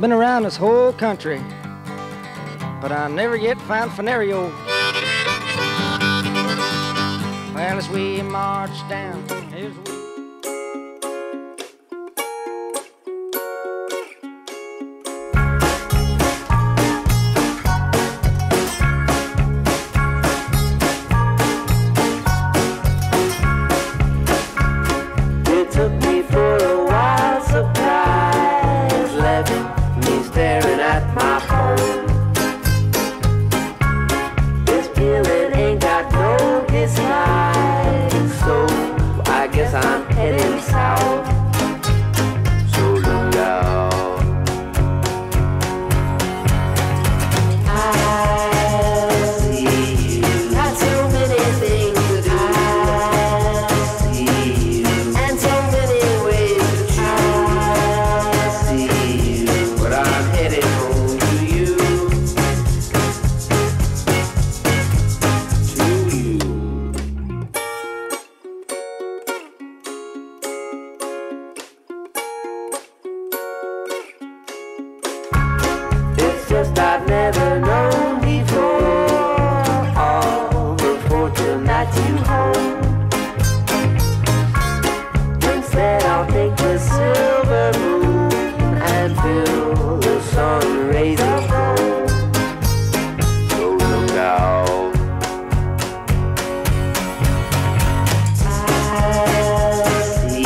been around this whole country, but I never yet found Fenario. Well, as we march down, here's we. It took me for a while, surprise, left me staring at my phone. This feeling ain't got no disguise, so I guess I'm heading south. So look out. I see you. Got so many things to do. I see you. And so many ways to choose. I see you. But I'm headed home to you. To you. It's just I've never known before all the fortune that you hold. Instead I'll take the silver moon and fill the sun rays of gold. So look out. I see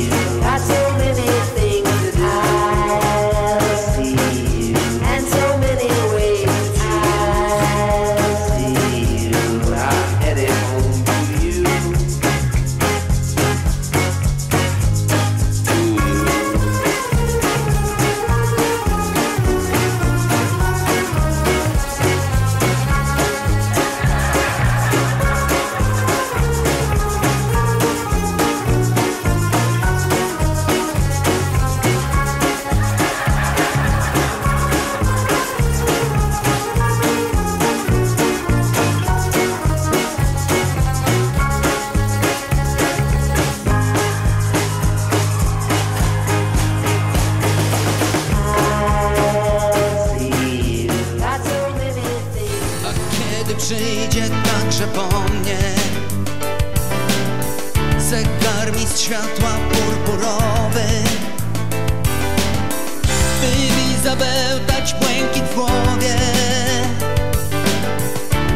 you. Got so many things to do. I see you. And so many ways to choose. I see you. I'm headed home to you. I see you. Got so many things. A kiedy przyjdzie także po mnie zegarmistrz światła purpurowy, by mi zabełtać błękit w głowie,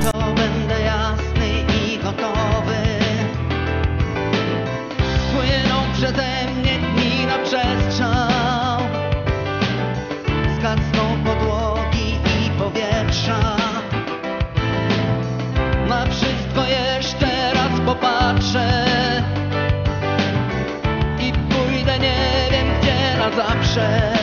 to będę jasny i gotowy. Płyną przeze mnie dni na przestrzał, zgasną podłogi i powietrza. Na wszystko jeszcze raz popatrzę i pójdę nie wiem gdzie na zawsze.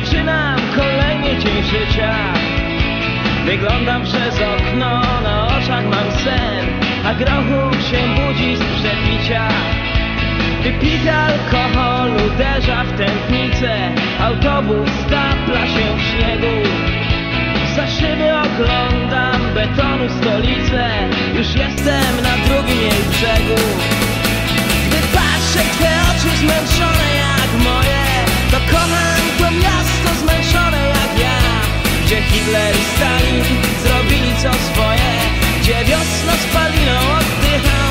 zaczynam kolejny dzień życia. Wyglądam przez okno, na oczach mam sen, a grochu się budzi z przepicia. Wypity alkohol uderza w tętnicę, autobus stapla się w śniegu. Za szyby oglądam betonu stolicę, już jestem na drugim jej brzegu. Gdy patrzę w te oczy zmęczone jak moje, to kocham to miasto zmęczone jak ja. Gdzie Hitler i Stalin zrobili co swoje, gdzie wiosna spaliną oddycha.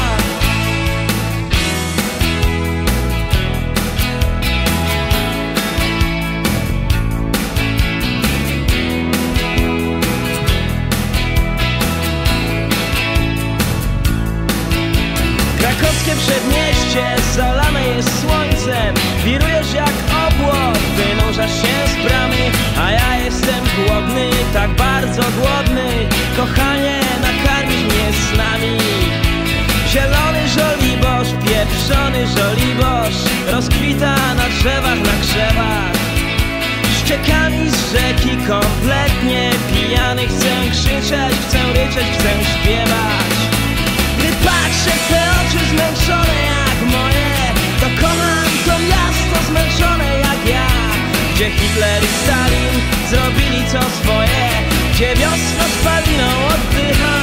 Krakowskie przedmieście zalane jest słońcem. Wirujesz jak obłok, wynurzasz się z bramy, a ja jestem głodny, tak bardzo głodny. Kochanie, nakarmisz mnie snami. Zielony żoliborz, pieprzony żoliborz rozkwita na drzewach, na krzewach. Ściekami z rzeki kompletnie pijany, chcę krzyczeć, chcę ryczeć, chcę śpiewać. Gdy patrzę w te oczy zmęczone jak moje, to kocham to miasto zmęczone jak ja. Gdzie Hitler i Stalin zrobili co swoje, gdzie wiosna spaliną oddycha.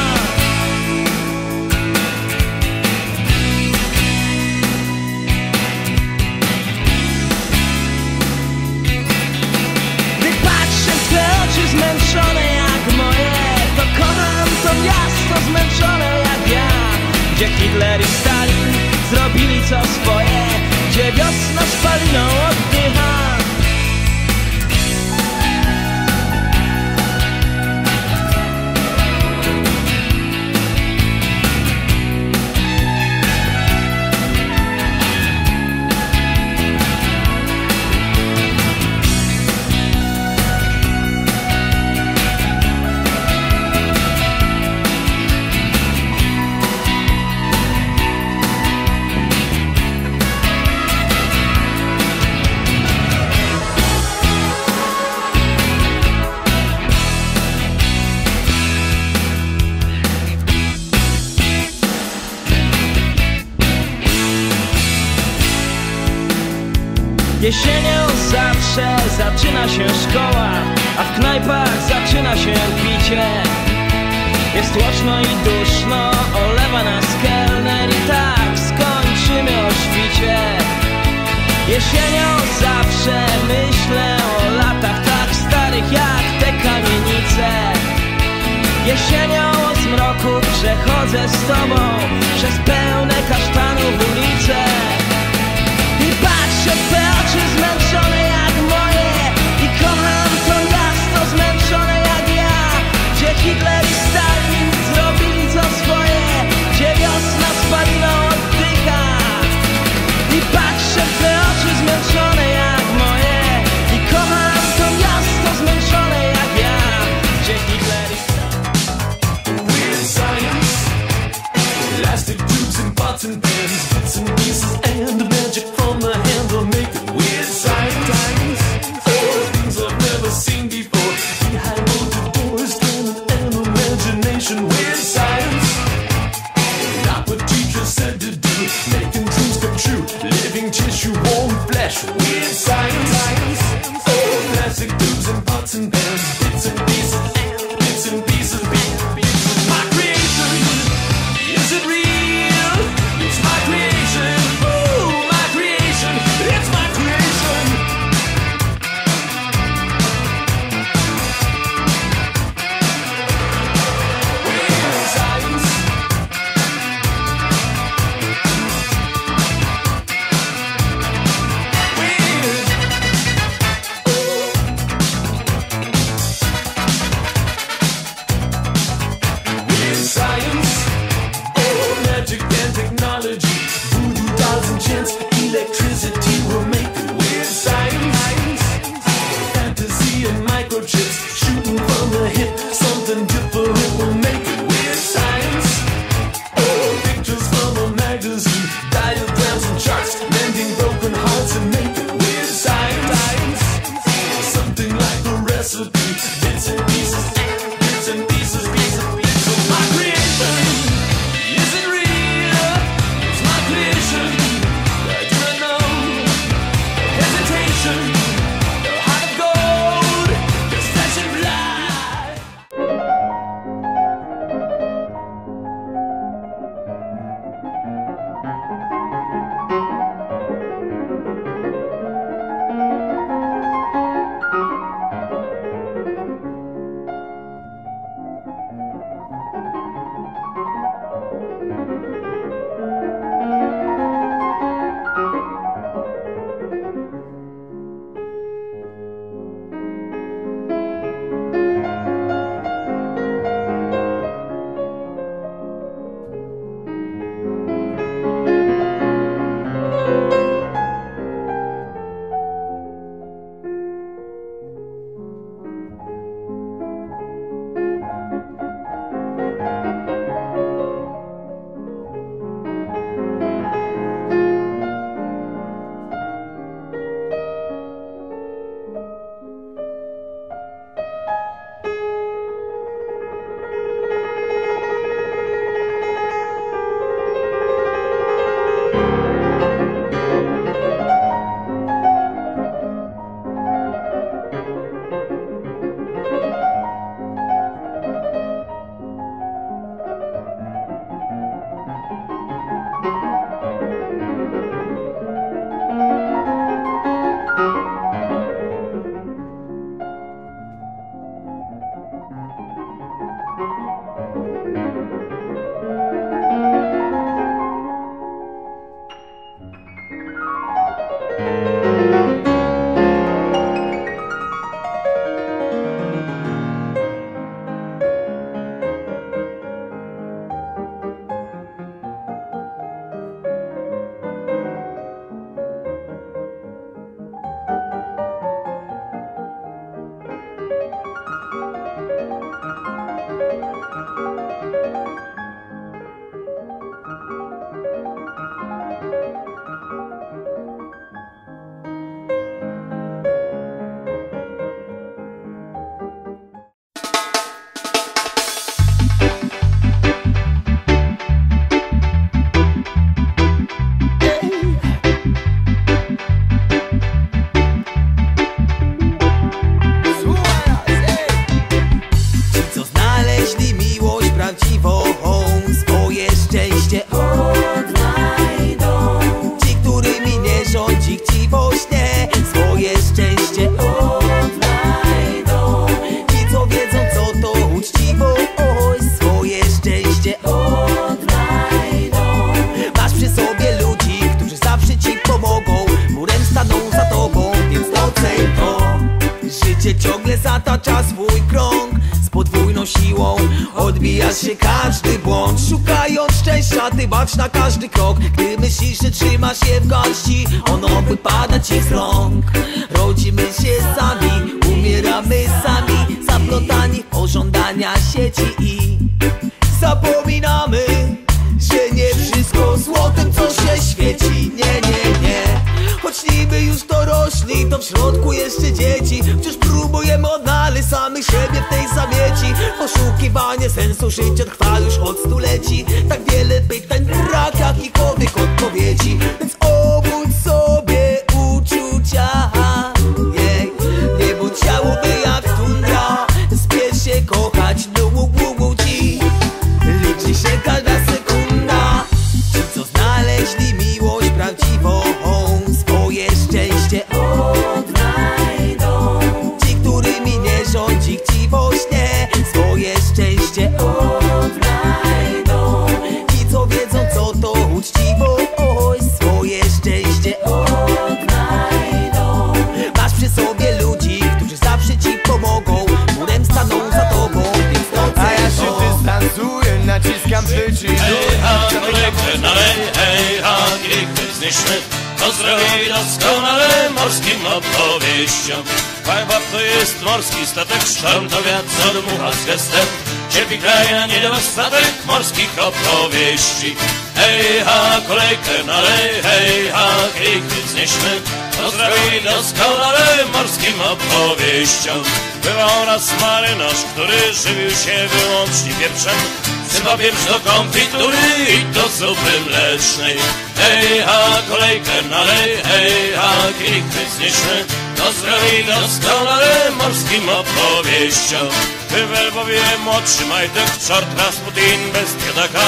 Gdy patrzę w te oczy zmęczone jak moje, to kocham to miasto zmęczone jak ja. Gdzie Hitler i Stalin zrobili co swoje, gdzie wiosna spaliną oddycha. Jesienią zawsze zaczyna się szkoła, a w knajpach zaczyna się picie. Jest tłoczno i duszno, olewa nas kelner i tak skończymy o świcie. Jesienią zawsze myślę o latach tak starych jak te kamienice. Jesienią o zmroku przechodzę z tobą przez pełne kasztanów ulice. I patrzę w te oczy zmęczone jak moje i kocham to miasto zmęczone jak ja. Gdzie Hitler i Stalin zrobili co swoje, gdzie wiosna spaliną oddycha. I patrzę w te oczy zmęczone jak moje i kocham to miasto zmęczone jak ja. Gdzie Hitler i Stalin. Weird science, elastic tubes and pieces, bits and pieces, bits and pieces, pieces, pieces. My creation isn't real. It's my creation. I do not know hesitation. The heart of gold, just flesh and blood. Swoje szczęście odnajdą. Ci, którymi nie rządzi chciwość, nie swoje szczęście odnajdą. Ci, co wiedzą, co to uczciwość, swoje szczęście odnajdą. Masz przy sobie ludzi, którzy zawsze ci pomogą, murem staną za tobą, więc doceń to. Życie ciągle zatacza swój krąg, z podwójną siłą odbija się każdy błąd. Szukając szczęścia, ty bacz na każdy krok. Gdy myślisz, że trzymasz je w garści, ono wypada ci z rąk. Rodzimy się sami, umieramy sami, zaplątani w pożądania sieci i zapominamy, że nie wszystko złotem, co się świeci. Nie, nie, nie. Choć niby już dorośli, to w środku jeszcze dzieci. Wciąż próbujemy odnaleźć samych siebie w tej zamieci. Poszukiwanie sensu życia trwa już od stuleci. Tak wiele pytań, brak jakichkolwiek odpowiedzi. Więc obudź sobie uczucia, nie bądź jałowy jak tundra. Spiesz się kochać, ci liczy się każda sekunda. Ci, co znaleźli miłość prawdziwą, swoje szczęście odnajdą. Ci, którymi nie rządzi chciwość, nie swoje szczęście odnajdą. Ci, co wiedzą, co to uczciwość, swoje szczęście odnajdą. Masz przy sobie ludzi, którzy zawsze ci pomogą, murem staną za tobą, więc doceń to. A ja się dystansuję, naciskam przycisk. Hej, ha, kolejkę nalej, hej, ha, grichy zniszmy. To zrobi doskonale morskim opowieściom. Fajbab to jest morski statek, sztorm to wiatr, co dmucha z gestem. Cierpi kraj, a nie do statek morskich opowieści. Hej, ha, kolejkę nalej, hej, ha, grichy znieśmy. to zrobi doskonale morskim opowieściom. Bywał raz marynarz, który żywił się wyłącznie pieprzem. Chyba pieprz do konfitury i do zupy mlecznej. Hej, ha, kolejkę nalej, hej, ha, kielich wyznieśmy, to zrobi doskonale morskim opowieściom. By w Lwowie młodszy majtek, czort Rasputin bez biedaka,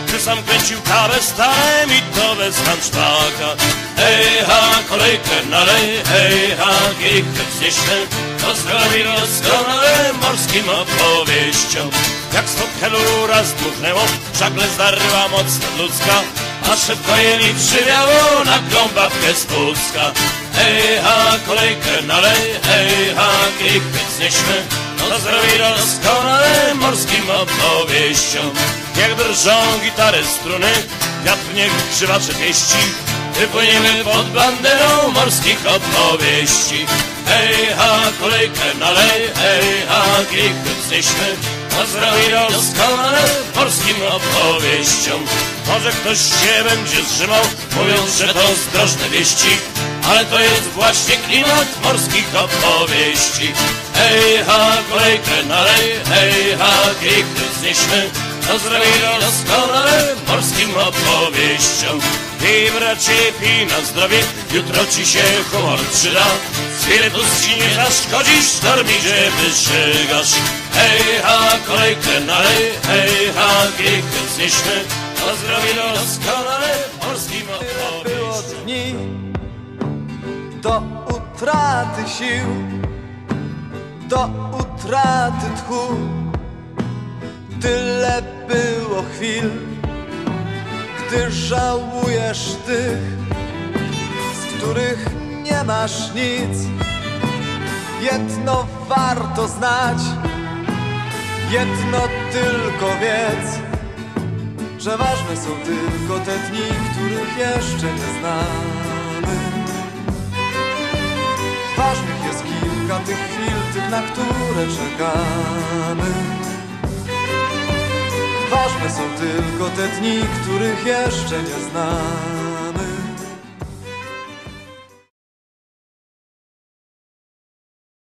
ty sam kręcił kawę starem i to bez hansztaka. Hej, ha, kolejkę nalej, hej, ha, kielich wznieśmy, to zrobi doskonale morskim opowieściom. Jak z hotelu raz dmuchnęło, żagle zdarła mocno ludzka, a szybko je mi przywiało na babkę z Pucka. Hej, ha, kolejkę nalej, hej, ha, kielich wznieśmy, to zrobi doskonale morskim opowieściom. Jak drżą gitary struny, wiatr niech krzywacze pieści, wypłyniemy pod banderą morskich opowieści. Hej, ha, kolejkę nalej, hej, ha, kielich wznieśmy, to zrobi doskonale morskim opowieściom. Może ktoś się będzie zrzymał, mówiąc, że to zdrożne wieści, ale to jest właśnie klimat morskich opowieści. Hej, ha, kolejkę nalej, hej, ha, kielich wznieśmy, to zrobi doskonale morskim opowieściom. Pij, bracie, pij na zdrowie, jutro ci się humor przyda. Spirytus ci nie zaszkodzi, sztormidzie wyszygasz. Hej, ha, kolejkę nalej, hej, ha, kielich wznieśmy, to zrobi doskonale morskim opowieściom. Było dni do utraty sił, do utraty tchu. Tyle było chwil, gdy żałujesz tych, z których nie masz nic. Jedno warto znać, jedno tylko wiedz, że ważne są tylko te dni, których jeszcze nie znamy. Ważnych jest kilka tych chwil, tych, na które czekamy. Ważne są tylko te dni, których jeszcze nie znamy.